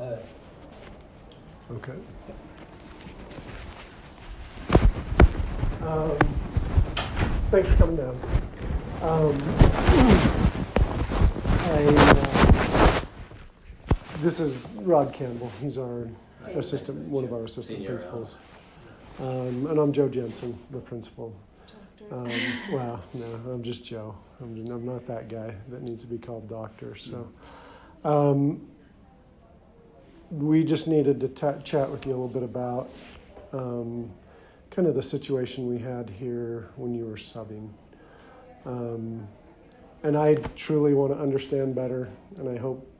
Okay. Thanks for coming down. This is Rod Campbell. He's our assistant, one of our assistant principals. And I'm Joe Jensen, the principal. Well, no, I'm just Joe. I'm not that guy that needs to be called doctor. So we just needed to chat with you a little bit about kind of the situation we had here when you were subbing. And I truly want to understand better, and I hope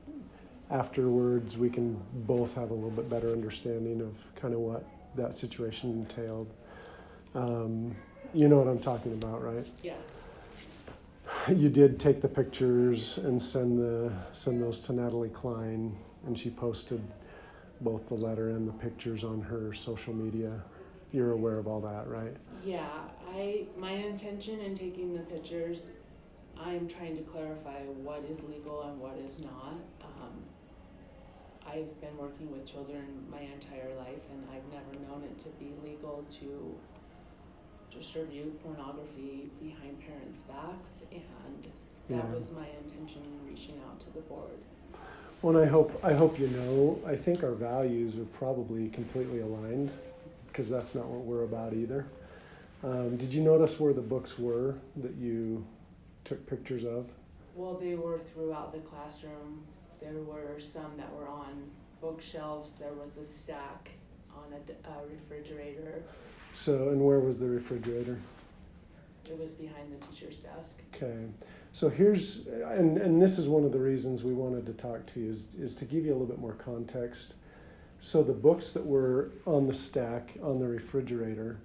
afterwards we can both have a little bit better understanding of kind of what that situation entailed. You know what I'm talking about, right? Yeah. You did take the pictures and send those to Natalie Klein, and she posted both the letter and the pictures on her social media. You're aware of all that, right? Yeah, my intention in taking the pictures, I'm trying to clarify what is legal and what is not. I've been working with children my entire life, and I've never known it to be legal to distribute pornography behind parents' backs, and that was my intention in reaching out to the board. Well, and I hope you know, I think our values are probably completely aligned, because that's not what we're about either. Did you notice where the books were that you took pictures of? Well, they were throughout the classroom. There were some that were on bookshelves. There was a stack on a refrigerator. So, and where was the refrigerator? It was behind the teacher's desk. Okay. So here's, and this is one of the reasons we wanted to talk to you, is to give you a little bit more context. So the books that were on the stack on the refrigerator,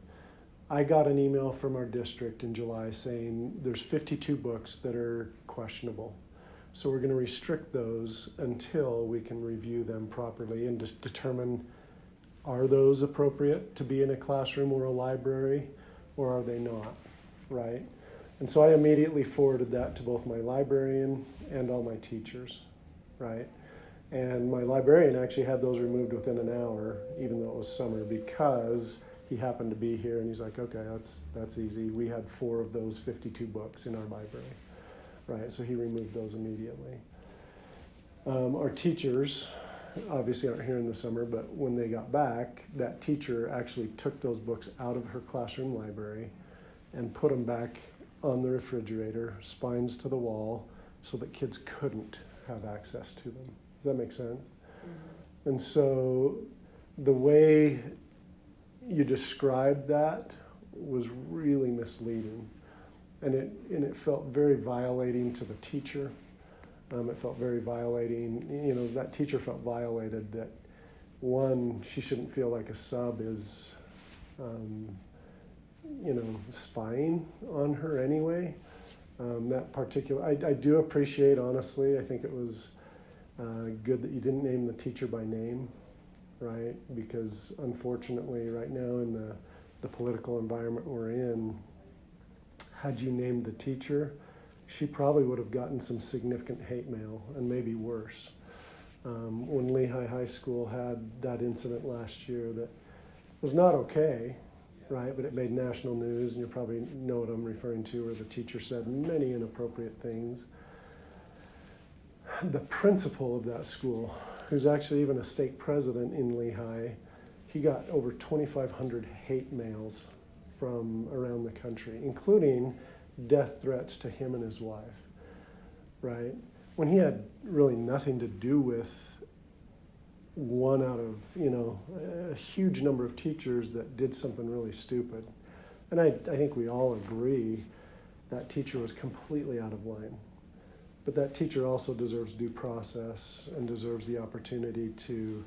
I got an email from our district in July saying there's 52 books that are questionable. So we're going to restrict those until we can review them properly and just determine, are those appropriate to be in a classroom or a library, or are they not, right? And so I immediately forwarded that to both my librarian and all my teachers, right? And my librarian actually had those removed within an hour, even though it was summer, because he happened to be here and he's like, okay, that's easy. We had 4 of those 52 books in our library, right? So he removed those immediately. Our teachers obviously aren't here in the summer, but when they got back, that teacher actually took those books out of her classroom library and put them back on the refrigerator, spines to the wall, so that kids couldn't have access to them. Does that make sense? Mm-hmm. And so the way you described that was really misleading, and it felt very violating to the teacher. It felt very violating. You know, that teacher felt violated that, one, she shouldn't feel like a sub is, spying on her anyway. That particular, I do appreciate, honestly, I think it was good that you didn't name the teacher by name, right? Because unfortunately, right now in the political environment we're in, had you named the teacher, she probably would have gotten some significant hate mail, and maybe worse. When Lehigh High School had that incident last year that was not okay, right, but it made national news, and you probably know what I'm referring to, where the teacher said many inappropriate things. The principal of that school, who's actually even a stake president in Lehigh, he got over 2,500 hate mails from around the country, including death threats to him and his wife, right? When he had really nothing to do with one out of, a huge number of teachers that did something really stupid. And I think we all agree that teacher was completely out of line. But that teacher also deserves due process and deserves the opportunity to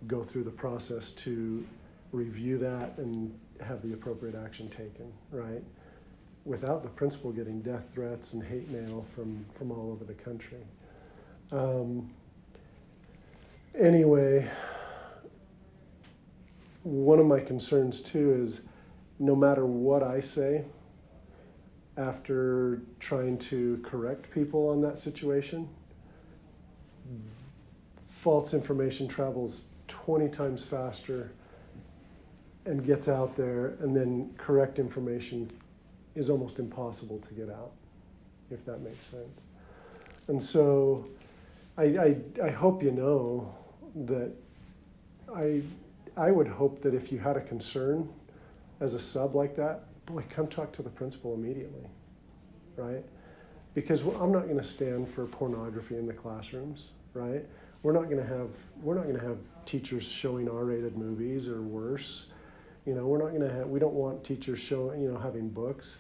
go through the process to review that and have the appropriate action taken, right? Without the principal getting death threats and hate mail from all over the country. Anyway, one of my concerns too is no matter what I say, after trying to correct people on that situation, false information travels 20 times faster and gets out there, and then correct information is almost impossible to get out, if that makes sense. And so I hope you know that I would hope that if you had a concern as a sub like that, boy, come talk to the principal immediately, right? Because I'm not going to stand for pornography in the classrooms, right? We're not going to have teachers showing R-rated movies or worse. You know, we don't want teachers showing, having books.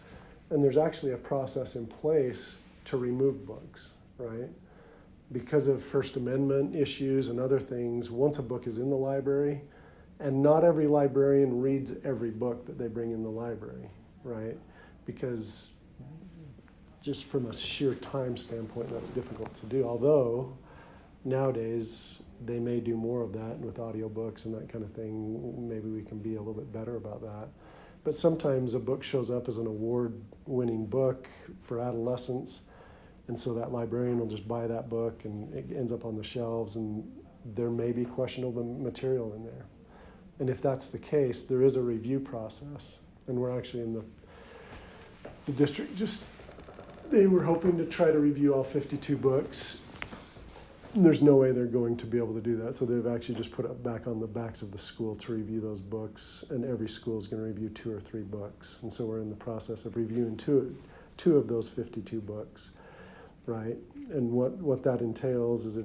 And there's actually a process in place to remove books, right? Because of First Amendment issues and other things, once a book is in the library, and not every librarian reads every book that they bring in the library, right? Because just from a sheer time standpoint, that's difficult to do. Although nowadays they may do more of that with audiobooks and that kind of thing. Maybe we can be a little bit better about that. But sometimes a book shows up as an award-winning book for adolescents, and so that librarian will just buy that book and it ends up on the shelves, and there may be questionable material in there. And if that's the case, there is a review process. And we're actually in the district they were hoping to try to review all 52 books. And there's no way they're going to be able to do that. So they've actually just put it back on the backs of the school to review those books. And every school is going to review 2 or 3 books. And so we're in the process of reviewing two of those 52 books, right? And what that entails is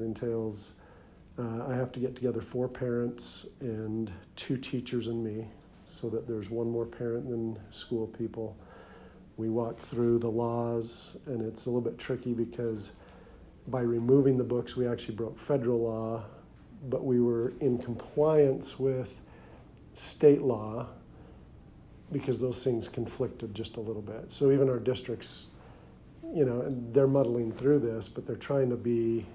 I have to get together 4 parents and 2 teachers and me, so that there's one more parent than school people. We walk through the laws, and it's a little bit tricky because by removing the books, we actually broke federal law, but we were in compliance with state law because those things conflicted just a little bit. So even our districts, they're muddling through this, but they're trying to be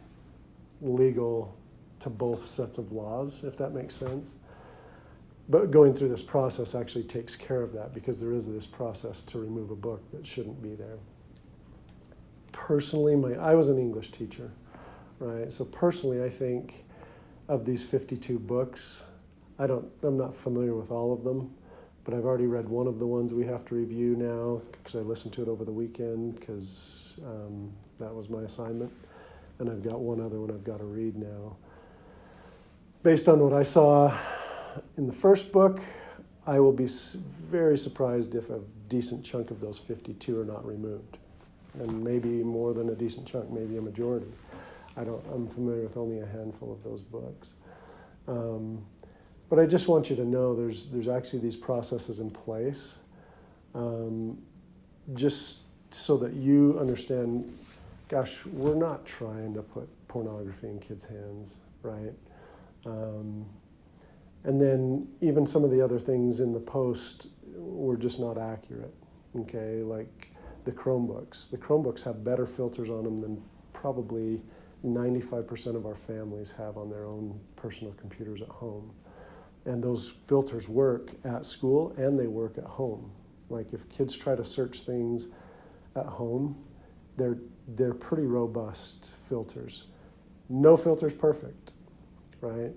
legal to both sets of laws, if that makes sense. But going through this process actually takes care of that, because there is this process to remove a book that shouldn't be there. Personally, I was an English teacher, right? So personally, I think of these 52 books, I'm not familiar with all of them, but I've already read one of the ones we have to review now, because I listened to it over the weekend, because that was my assignment. And I've got one other one I've got to read now. Based on what I saw in the first book, I will be very surprised if a decent chunk of those 52 are not removed. And maybe more than a decent chunk, maybe a majority. I'm familiar with only a handful of those books. But I just want you to know there's actually these processes in place, just so that you understand, gosh, we're not trying to put pornography in kids' hands, right? And then even some of the other things in the post were just not accurate, okay? Like the Chromebooks. The Chromebooks have better filters on them than probably 95% of our families have on their own personal computers at home. And those filters work at school and they work at home. Like if kids try to search things at home, they're pretty robust filters. No filter's perfect, right?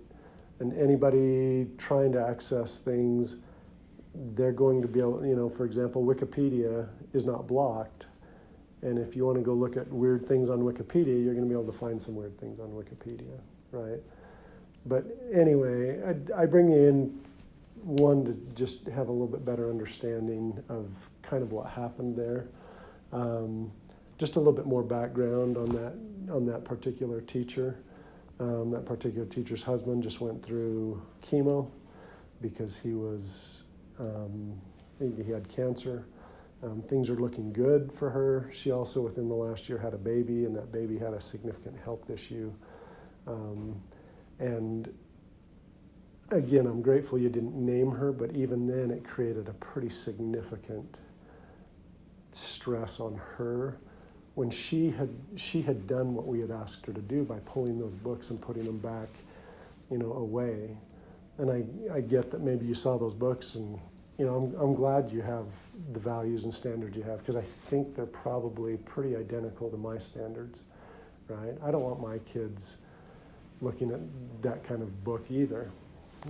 And anybody trying to access things, they're going to be able, for example, Wikipedia is not blocked. And if you want to go look at weird things on Wikipedia, you're going to be able to find some weird things on Wikipedia, right? But anyway, I bring you in, one, to just have a little bit better understanding of kind of what happened there. Just a little bit more background on that particular teacher. That particular teacher's husband just went through chemo because he had cancer. Things are looking good for her. She also, within the last year, had a baby, and that baby had a significant health issue. And again, I'm grateful you didn't name her, but even then it created a pretty significant stress on her when she had done what we had asked her to do by pulling those books and putting them back, away. And I get that maybe you saw those books, and I'm glad you have the values and standards you have, because I think they're probably pretty identical to my standards, right? I don't want my kids looking at that kind of book either.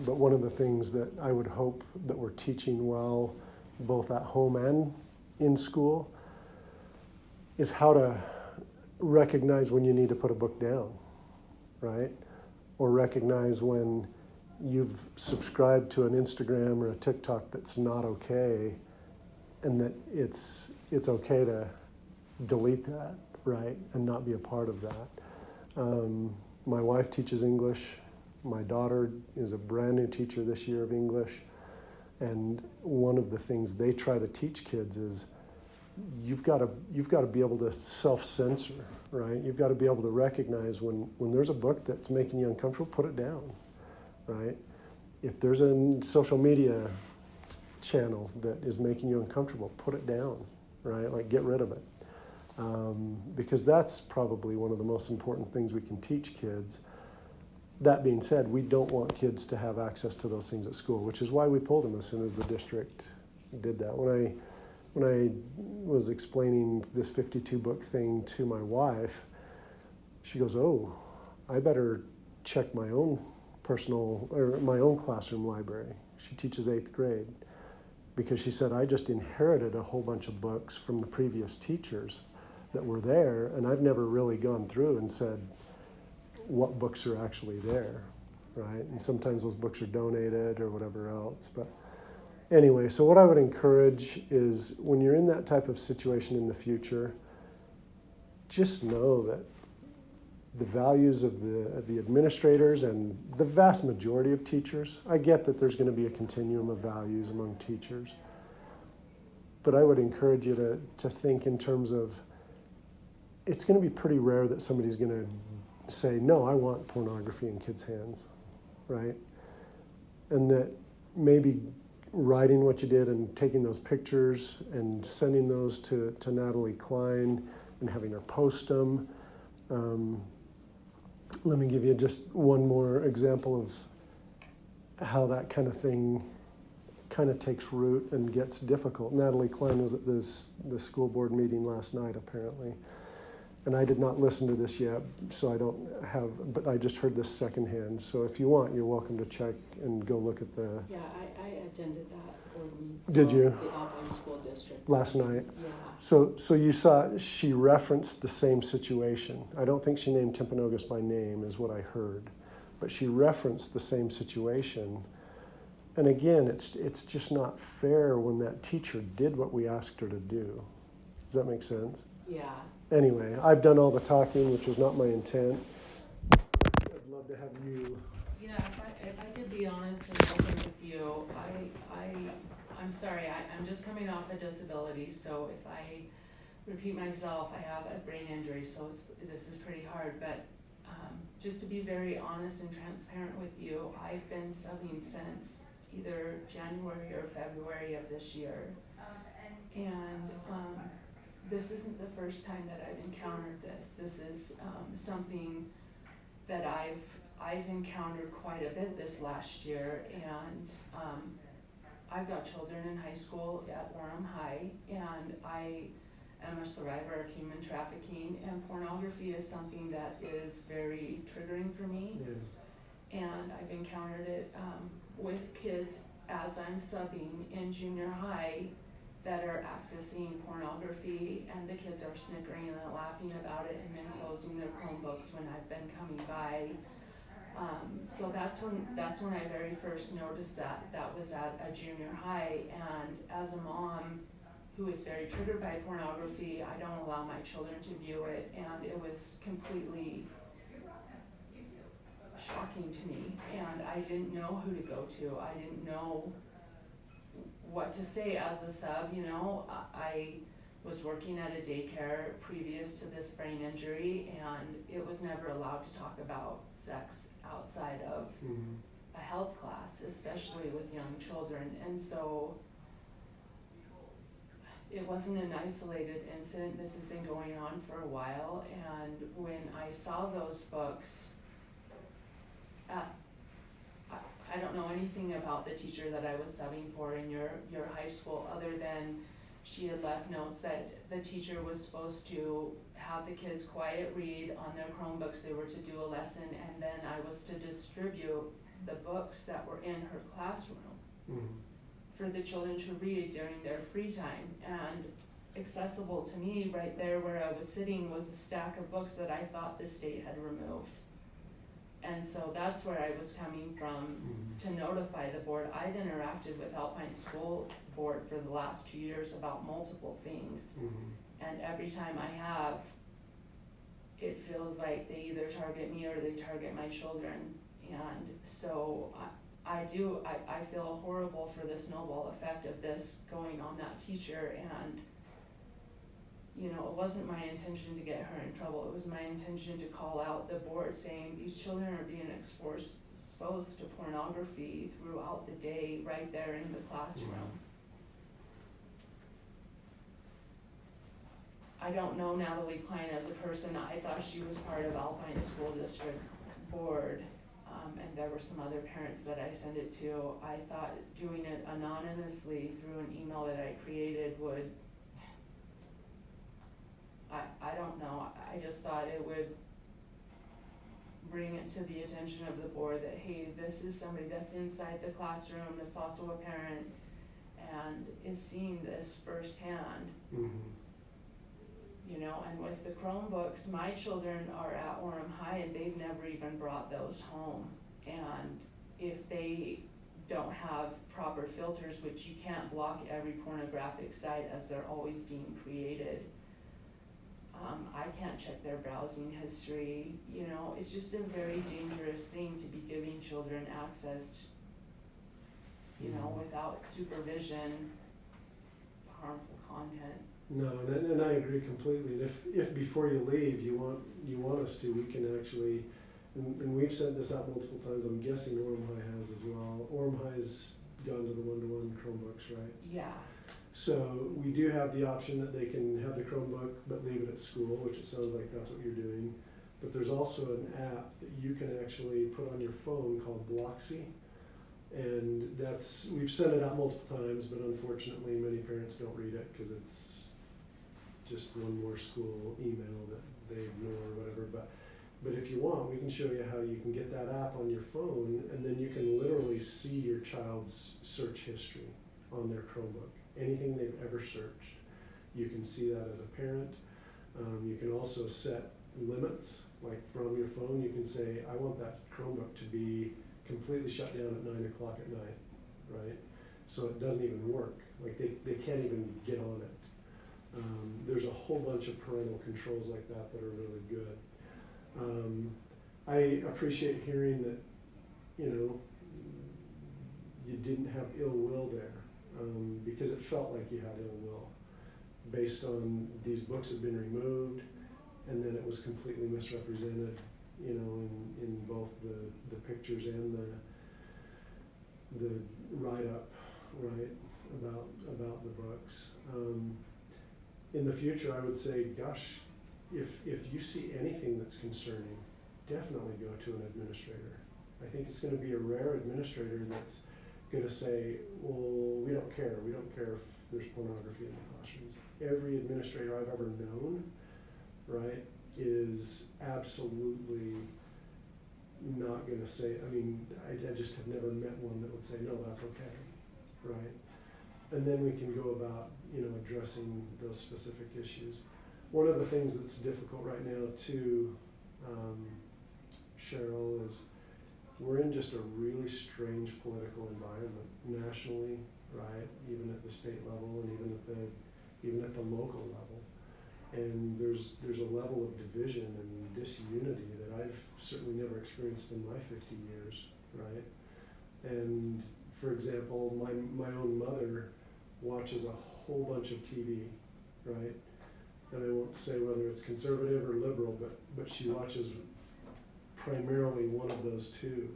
But one of the things that I would hope that we're teaching well, both at home and in school, is how to recognize when you need to put a book down, right? Or recognize when you've subscribed to an Instagram or a TikTok that's not okay, and that it's okay to delete that, right? And not be a part of that. My wife teaches English. My daughter is a brand new teacher this year of English. And one of the things they try to teach kids is you've got to be able to self-censor, right? You've got to be able to recognize when there's a book that's making you uncomfortable, put it down, right? If there's a social media channel that is making you uncomfortable, put it down, right? Like, get rid of it. Because that's probably one of the most important things we can teach kids. That being said, we don't want kids to have access to those things at school, which is why we pulled them as soon as the district did that. When I was explaining this 52 book thing to my wife, she goes, "Oh, I better check my own my own classroom library." She teaches 8th grade, because she said, "I just inherited a whole bunch of books from the previous teachers that were there, and I've never really gone through and said what books are actually there," right? And sometimes those books are donated or whatever else. But anyway, so what I would encourage is when you're in that type of situation in the future, just know that the values of the administrators and the vast majority of teachers, I get that there's going to be a continuum of values among teachers, but I would encourage you to think in terms of, it's going to be pretty rare that somebody's going to say, "No, I want pornography in kids' hands," right? And that maybe writing what you did and taking those pictures and sending those to Natalie Klein and having her post them. Let me give you just one more example of how that kind of thing kind of takes root and gets difficult. Natalie Klein was at the school board meeting last night, apparently. And I did not listen to this yet, so I don't have, but I just heard this secondhand. So if you want, you're welcome to check and go look at the... Yeah, I attended that board meeting. Did you? The Alpine School District. Last night. Yeah. So you saw, she referenced the same situation. I don't think she named Timpanogos by name, is what I heard. But she referenced the same situation. And again, it's just not fair when that teacher did what we asked her to do. Does that make sense? Yeah. Anyway, I've done all the talking, which was not my intent. I'd love to have you. Yeah, if I could be honest and open with you, I'm sorry, I'm just coming off a disability, so if I repeat myself, I have a brain injury, so this is pretty hard, but just to be very honest and transparent with you, I've been subbing since either January or February of this year, and this isn't the first time that I've encountered this. This is something that I've encountered quite a bit this last year, and I've got children in high school at Warren High, and I am a survivor of human trafficking, and pornography is something that is very triggering for me. Yeah. And I've encountered it with kids as I'm subbing in junior high that are accessing pornography, and the kids are snickering and laughing about it and then closing their Chromebooks when I've been coming by. So that's when I very first noticed that was at a junior high, and as a mom who is very triggered by pornography, I don't allow my children to view it, and it was completely shocking to me, and I didn't know who to go to. I didn't know what to say as a sub, you know. I was working at a daycare previous to this brain injury, and it was never allowed to talk about sex outside of a health class, especially with young children. And so it wasn't an isolated incident. This has been going on for a while, and when I saw those books, I don't know anything about the teacher that I was subbing for in your high school, other than she had left notes that the teacher was supposed to have the kids quiet read on their Chromebooks. They were to do a lesson, and then I was to distribute the books that were in her classroom for the children to read during their free time. And accessible to me right there where I was sitting was a stack of books that I thought the state had removed. And so that's where I was coming from to notify the board. I've interacted with Alpine School Board for the last 2 years about multiple things. And every time I have, it feels like they either target me or they target my children. And so I feel horrible for the snowball effect of this going on that teacher. And you know, it wasn't my intention to get her in trouble. It was my intention to call out the board saying these children are being exposed to pornography throughout the day right there in the classroom. I don't know Natalie Klein as a person. I thought she was part of Alpine School District Board, and there were some other parents that I sent it to. I thought doing it anonymously through an email that I created would, I don't know, I just thought it would bring it to the attention of the board that, hey, this is somebody that's inside the classroom, that's also a parent, and is seeing this firsthand. You know, and with the Chromebooks, my children are at Orem High and they've never even brought those home. And if they don't have proper filters, which you can't block every pornographic site as they're always being created, I can't check their browsing history. You know, it's just a very dangerous thing to be giving children access, you know, without supervision, harmful content. No, and I agree completely. And if before you leave you want us to, we can actually, and we've sent this out multiple times. I'm guessing Orem High has as well. Orem High's gone to the one-to-one Chromebooks, right? Yeah. So we do have the option that they can have the Chromebook but leave it at school, which it sounds like that's what you're doing. But there's also an app that you can actually put on your phone called Bloxy. And that's, we've sent it out multiple times, but unfortunately many parents don't read it because it's just one more school email that they ignore or whatever. But if you want, we can show you how you can get that app on your phone, and then you can literally see your child's search history on their Chromebook. Anything they've ever searched, you can see that as a parent. You can also set limits, like from your phone, you can say, I want that Chromebook to be completely shut down at 9 o'clock at night, right? So it doesn't even work. Like they can't even get on it. There's a whole bunch of parental controls like that that are really good. I appreciate hearing that, you know, you didn't have ill will there, because it felt like you had ill will based on these books had been removed and then it was completely misrepresented, you know, in both the pictures and the write-up, right, about the books. In the future, I would say, gosh, if you see anything that's concerning, definitely go to an administrator. I think it's going to be a rare administrator that's going to say, well, we don't care. We don't care if there's pornography in the classrooms. Every administrator I've ever known, right, is absolutely not going to say, I mean, I just have never met one that would say, no, that's okay, right? And then we can go about, you know, addressing those specific issues. One of the things that's difficult right now too, Cheryl, is we're in just a really strange political environment nationally, right? Even at the state level and even at the local level. And there's a level of division and disunity that I've certainly never experienced in my 50 years, right? And for example, my own mother watches a whole bunch of TV, right? And I won't say whether it's conservative or liberal, but she watches primarily one of those two.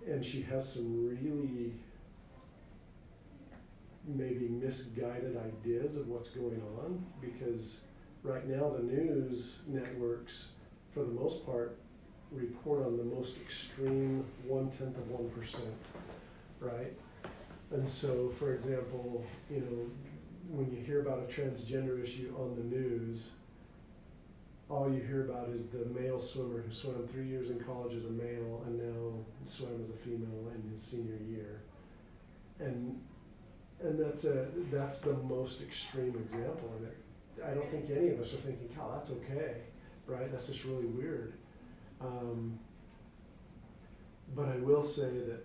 And she has some really maybe misguided ideas of what's going on, because right now the news networks, for the most part, report on the most extreme 0.1%, right? And so, for example, you know, when you hear about a transgender issue on the news, all you hear about is the male swimmer who swam 3 years in college as a male and now swam as a female in his senior year. And that's the most extreme example of it. I don't think any of us are thinking, "God, that's okay," right? That's just really weird. But I will say that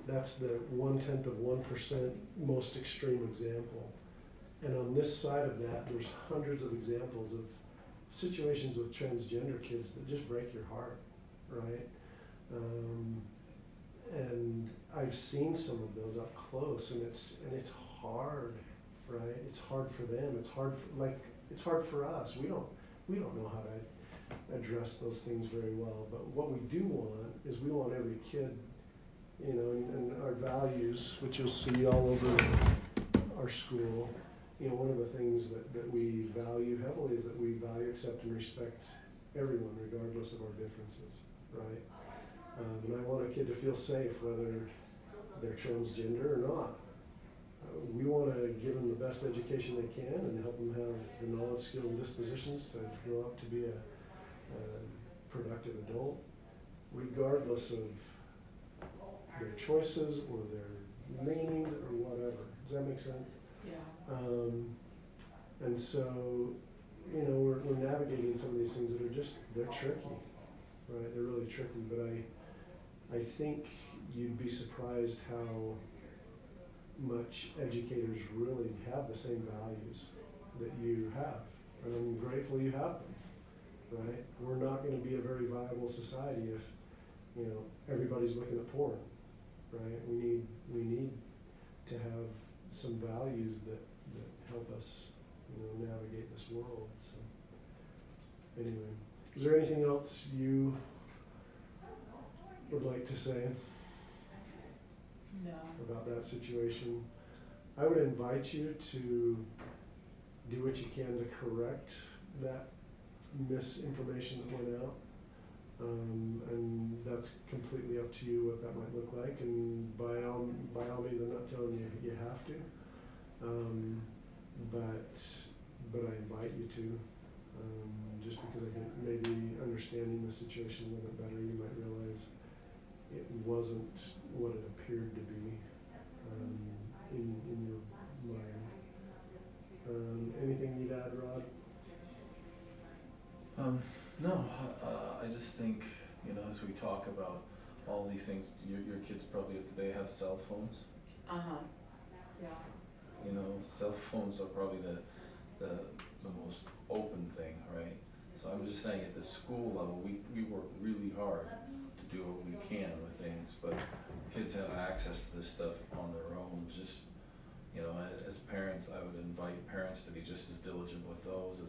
that's the 0.1% most extreme example. And on this side of that, there's hundreds of examples of situations with transgender kids that just break your heart, right? And I've seen some of those up close, and it's hard, right? It's hard for them. It's hard for us. We don't know how to address those things very well. But what we do want is we want every kid, you know, and our values, which you'll see all over our school. You know, one of the things that we value heavily is that we value, accept, and respect everyone regardless of our differences, right? And I want a kid to feel safe whether they're transgender or not. We want to give them the best education they can and help them have the knowledge, skills, and dispositions to grow up to be a productive adult, regardless of their choices or their leanings or whatever. Does that make sense? Yeah. And so, you know, we're navigating some of these things that are they're tricky, right? They're really tricky, but I think you'd be surprised how much educators really have the same values that you have. And I'm grateful you have them, right? We're not going to be a very viable society if, you know, everybody's looking at porn, right? We need to have some values that help us, you know, navigate this world. So anyway, is there anything else you would like to say No. about that situation? I would invite you to do what you can to correct that misinformation that went out. And that's completely up to you what that might look like, and by all means, I'm not telling you you have to, but I invite you to, just because I think maybe understanding the situation a little bit better, you might realize it wasn't what it appeared to be in your mind. Anything you'd add, Rod? No, I just think, you know, as we talk about all these things, your kids probably, do they have cell phones? Yeah. You know, cell phones are probably the most open thing, right? So I'm just saying at the school level, we work really hard to do what we can with things, but kids have access to this stuff on their own. Just, you know, as parents, I would invite parents to be just as diligent with those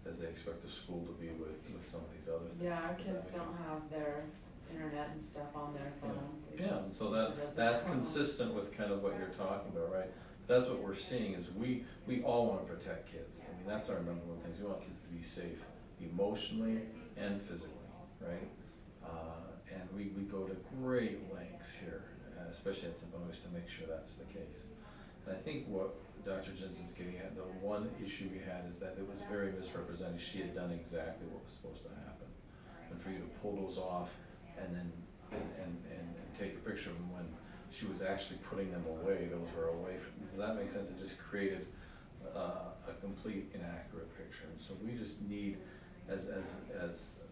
as they expect the school to be with some of these other things. Yeah, our kids don't have their internet and stuff on their phone. Yeah, so that's consistent with kind of what you're talking about, right? That's what we're seeing is we all want to protect kids. I mean, that's our number one thing. We want kids to be safe emotionally and physically, right? And we go to great lengths here, especially at Timpanogos, to make sure that's the case. And I think what Dr. Jensen's getting at, the one issue we had is that it was very misrepresented. She had done exactly what was supposed to happen. And for you to pull those off and then and take a picture of them when she was actually putting them away, those were away from, does that make sense? It just created a complete inaccurate picture. And so we just need, as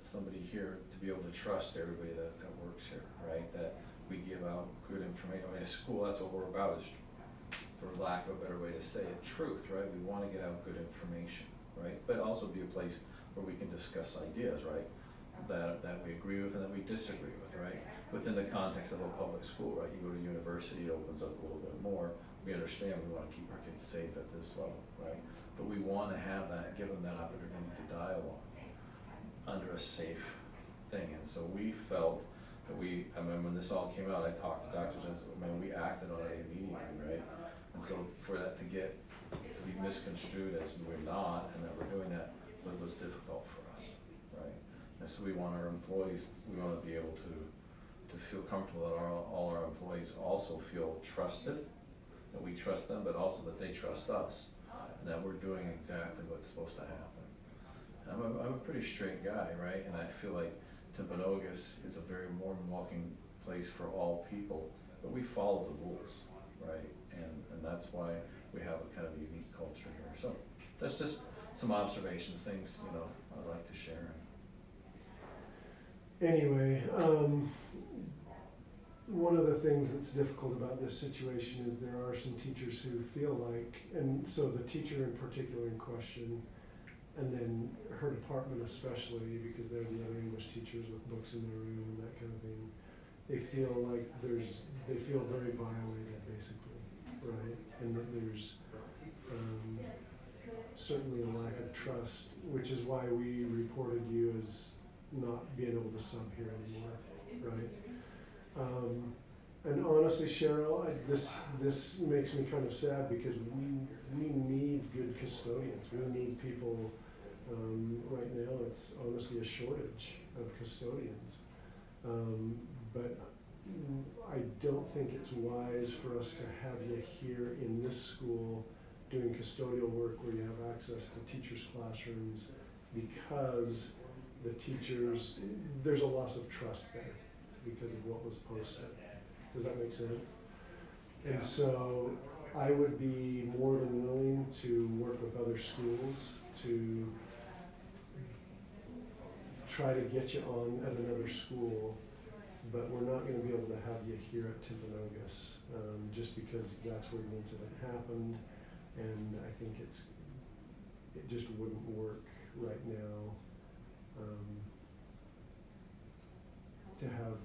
somebody here, to be able to trust everybody that works here, right? That we give out good information. I mean, at school, that's what we're about, is, for lack of a better way to say it, truth, right? We want to get out good information, right? But also be a place where we can discuss ideas, right? That we agree with and that we disagree with, right? Within the context of a public school, right? You go to university, it opens up a little bit more. We understand we want to keep our kids safe at this level, right? But we want to have that, give them that opportunity to dialogue under a safe thing. And so we felt that I mean, when this all came out, I talked to Dr. Jensen, man, we acted on it immediately, right? And so for that to be misconstrued as we're not, and that we're doing that, was difficult for us, right? And so we want our employees, we want to be able to feel comfortable that all our employees also feel trusted, that we trust them, but also that they trust us. and that we're doing exactly what's supposed to happen. I'm a pretty straight guy, right? And I feel like Timpanogos is a very warm, welcoming place for all people, but we follow the rules, right? And that's why we have a kind of unique culture here. So that's just some observations, things, you know, I'd like to share. Anyway, one of the things that's difficult about this situation is there are some teachers who feel like, and so the teacher in particular in question, and then her department especially, because they're the other English teachers with books in their room and that kind of thing, they feel like they feel very violated basically, right? And that there's certainly a lack of trust, which is why we reported you as not being able to sub here anymore, right? And honestly, Cheryl, this makes me kind of sad because we need good custodians. We need people. Right now, it's honestly a shortage of custodians. But I don't think it's wise for us to have you here in this school doing custodial work where you have access to teachers' classrooms, because the teachers, there's a loss of trust there because of what was posted. Does that make sense? And so I would be more than willing to work with other schools to try to get you on at another school, but we're not going to be able to have you here at Timpanogos, just because that's where the incident happened, and I think it just wouldn't work right now to have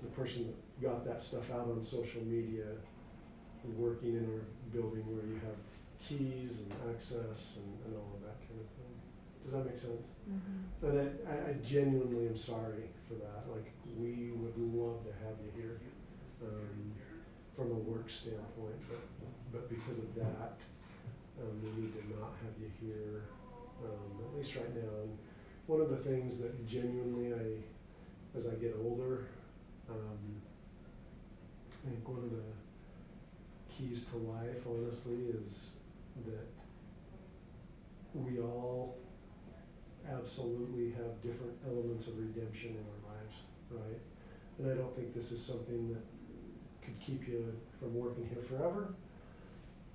the person that got that stuff out on social media working in our building where you have keys and access and all of that kind of thing. Does that make sense? Mm-hmm. And I genuinely am sorry for that. Like, we would love to have you here from a work standpoint, but because of that, we need to not have you here, at least right now. And one of the things that genuinely as I get older, I think one of the keys to life, honestly, is that we all absolutely have different elements of redemption in our lives, right? And I don't think this is something that could keep you from working here forever.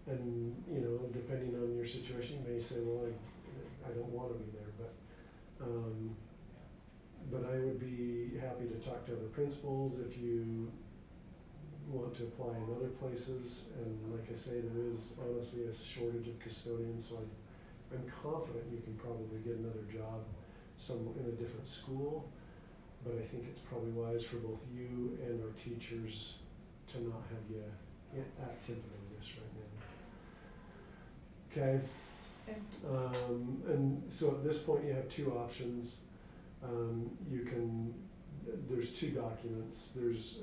And, you know, depending on your situation, you may say, well, I don't want to be there, but I would be happy to talk to other principals if you want to apply in other places. And like I say, there is honestly a shortage of custodians, so I'm confident you can probably get another job in a different school, but I think it's probably wise for both you and our teachers to not have you at Timpanogos right now. Okay? And so at this point you have two options. There's two documents. There's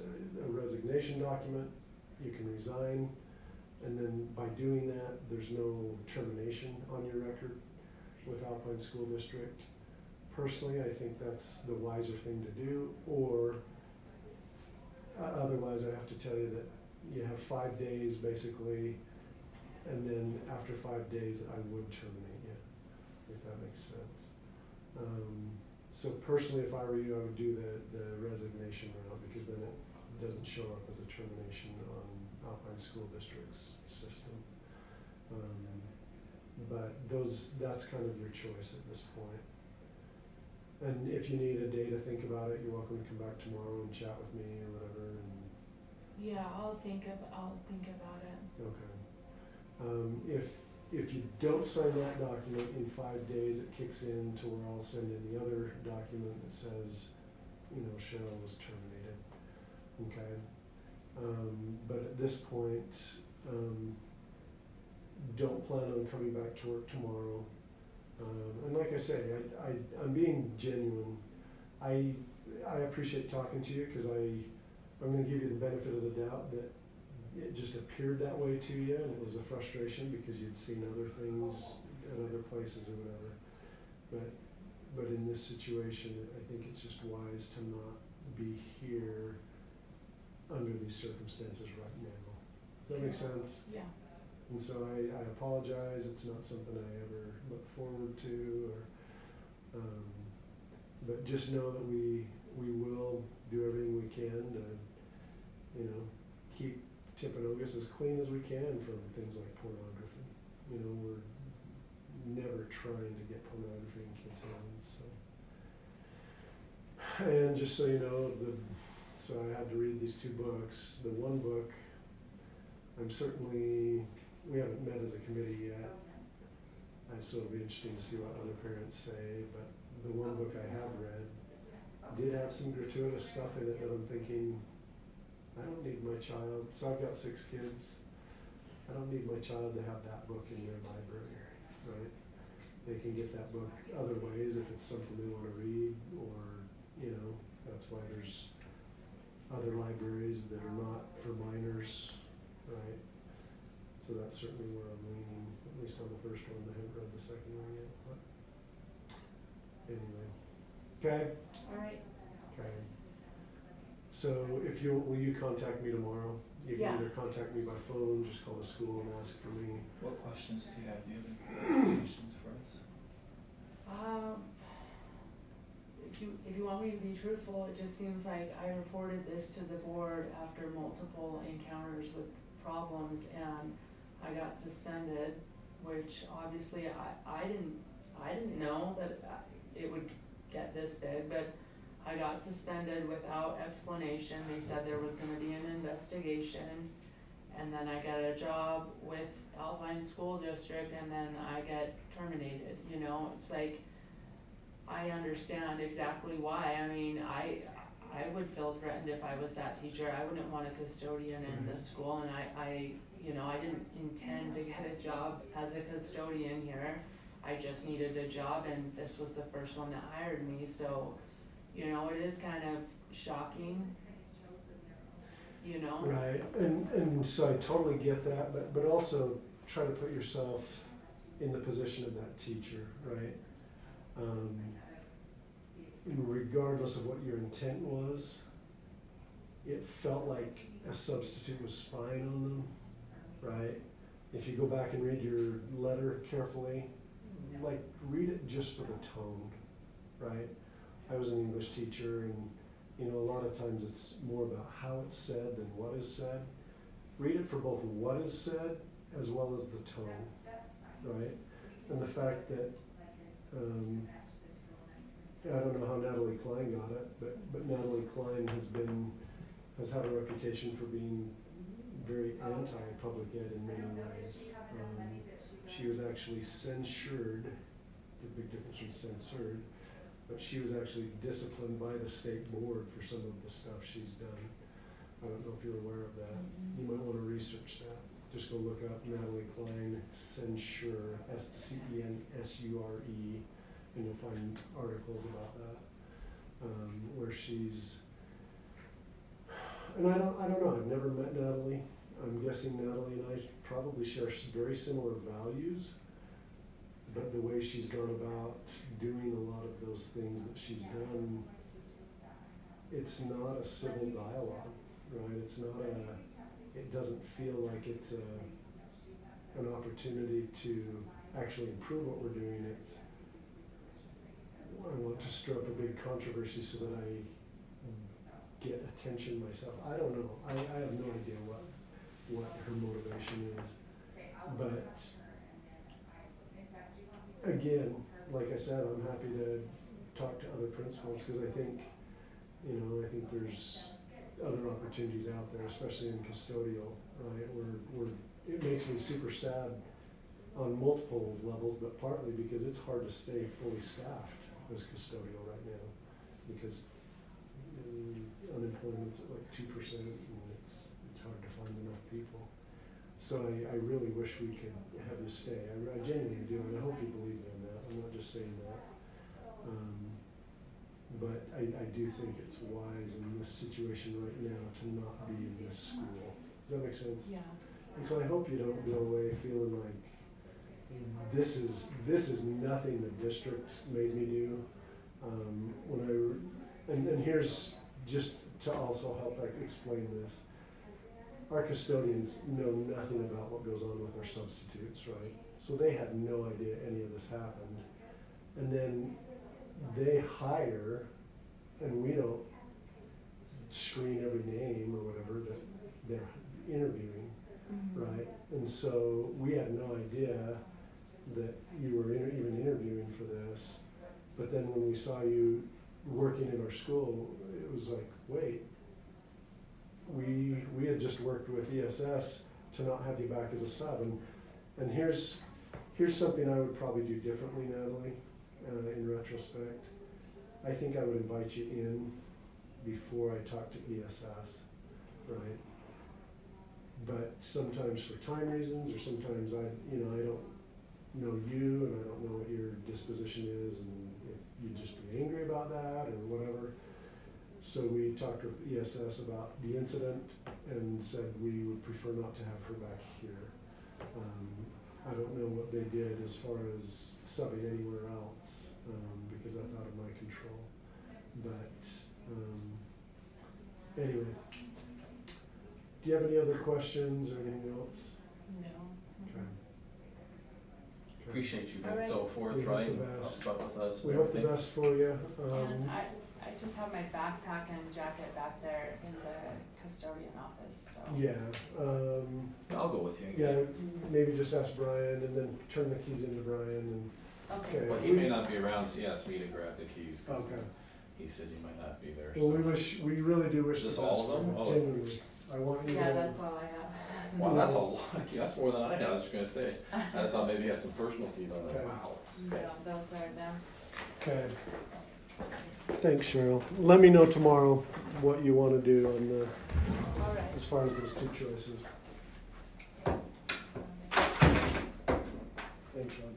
a resignation document, you can resign, and then by doing that, there's no termination on your record with Alpine School District. Personally, I think that's the wiser thing to do, or otherwise I have to tell you that you have 5 days basically, and then after 5 days I would terminate you, if that makes sense. So personally, if I were you, I would do the resignation route, because then it doesn't show up as a termination on Alpine School District's system. But that's kind of your choice at this point. And if you need a day to think about it, you're welcome to come back tomorrow and chat with me or whatever. And Yeah, I'll think about it. okay. If you don't sign that document in 5 days, it kicks in to where I'll send in the other document that says, you know, Cheryl was terminated. Okay. But at this point, don't plan on coming back to work tomorrow. And like I say, I'm being genuine. I appreciate talking to you, because I'm going to give you the benefit of the doubt that it just appeared that way to you, and it was a frustration because you'd seen other things at other places or whatever. But in this situation, I think it's just wise to not be here under these circumstances right now. Does that make sense? Yeah. And so I apologize, it's not something I ever look forward to, or, but just know that we will do everything we can to, you know, keep Timpanogos as clean as we can from things like pornography. You know, we're never trying to get pornography in kids' hands, so. And just so you know, so I had to read these two books. The one book, we haven't met as a committee yet, so it'll be interesting to see what other parents say, but the one book I have read did have some gratuitous stuff in it that I'm thinking, I don't need my child, so I've got 6 kids, I don't need my child to have that book in their library, right? They can get that book other ways if it's something they want to read, or, you know, that's why there's other libraries that are not for minors, right? So that's certainly where I'm leaning, at least on the first one. I haven't read the second one yet, but anyway. Okay? All right. Okay. So will you contact me tomorrow? You can Yeah. either contact me by phone, just call the school and ask for me. What questions do you have? Do you have any questions for us? If you want me to be truthful, it just seems like I reported this to the board after multiple encounters with problems, and I got suspended, which obviously I didn't know that it would get this big, but I got suspended without explanation. They said there was gonna be an investigation, and then I got a job with Alpine School District, and then I get terminated, you know? It's like, I understand exactly why. I mean, I would feel threatened if I was that teacher. I wouldn't want a custodian in the school, and I didn't intend to get a job as a custodian here. I just needed a job, and this was the first one that hired me, so, you know, it is kind of shocking, you know? Right, and so I totally get that, but also try to put yourself in the position of that teacher, right? Regardless of what your intent was, it felt like a substitute was spying on them, right? If you go back and read your letter carefully, like read it just for the tone, right? I was an English teacher, and you know, a lot of times it's more about how it's said than what is said. Read it for both what is said as well as the tone, right? And the fact that, I don't know how Natalie Klein got it, but Natalie Klein has had a reputation for being very anti-public ed in many ways. She was actually censured, the big difference from censored, but she was actually disciplined by the state board for some of the stuff she's done. I don't know if you're aware of that. You might want to research that. Just go look up Natalie Klein censure, CENSURE, and you'll find articles about that, where she's, and I don't know, I've never met Natalie. I'm guessing Natalie and I probably share very similar values, but the way she's gone about doing a lot of those things that she's done, it's not a civil dialogue, right? It's not it doesn't feel like it's an opportunity to actually improve what we're doing. It's, I want to stir up a big controversy so that I get attention myself. I don't know. I have no idea what her motivation is. But again, like I said, I'm happy to talk to other principals, because I think there's other opportunities out there, especially in custodial, right? Where it makes me super sad on multiple levels, but partly because it's hard to stay fully staffed as custodial right now, because unemployment's at like 2%, and it's hard to find enough people. So I really wish we could have you stay. I genuinely do, and I hope you believe me in that. I'm not just saying that. But I do think it's wise in this situation right now to not be in this school. Does that make sense? Yeah. And so I hope you don't go away feeling like this is nothing the district made me do. And here's just to also help explain this. our custodians know nothing about what goes on with our substitutes, right? So they had no idea any of this happened. And then they hire, and we don't screen every name or whatever that they're interviewing, right? And so we had no idea that you were even interviewing for this. But then when we saw you working in our school, it was like, wait, we had just worked with ESS to not have you back as a sub. And here's something I would probably do differently, Natalie, in retrospect. I think I would invite you in before I talk to ESS, right? But sometimes for time reasons, or sometimes I don't know you and I don't know what your disposition is, and if you'd just be angry about that or whatever. So we talked with ESS about the incident and said we would prefer not to have her back here. I don't know what they did as far as subbing anywhere else, because that's out of my control. But anyway, do you have any other questions or anything else? No. Okay. Appreciate you being All right. so forthright We hope the best. about with us. We and hope the everything. best for you. And I just have my backpack and jacket back there in the custodian office, so. Yeah, I'll go with you. yeah, maybe just ask Brian and then turn the keys into Brian Okay. Well, he may not be around, so he asked me to grab the keys. and, 'Cause okay. He said you might not be there. Well, so. we really do wish Is this the best all of them? for Oh. you, genuinely. I want you Yeah, to, that's all I have. Wow, that's a lot. That's more than I had. I was just gonna say. I thought maybe you had some personal keys on there. Okay. Wow. No, those are them. okay. Thanks, Cheryl. Let me know tomorrow what you want to do on the, All right. as far as those two choices. Thanks, Sean.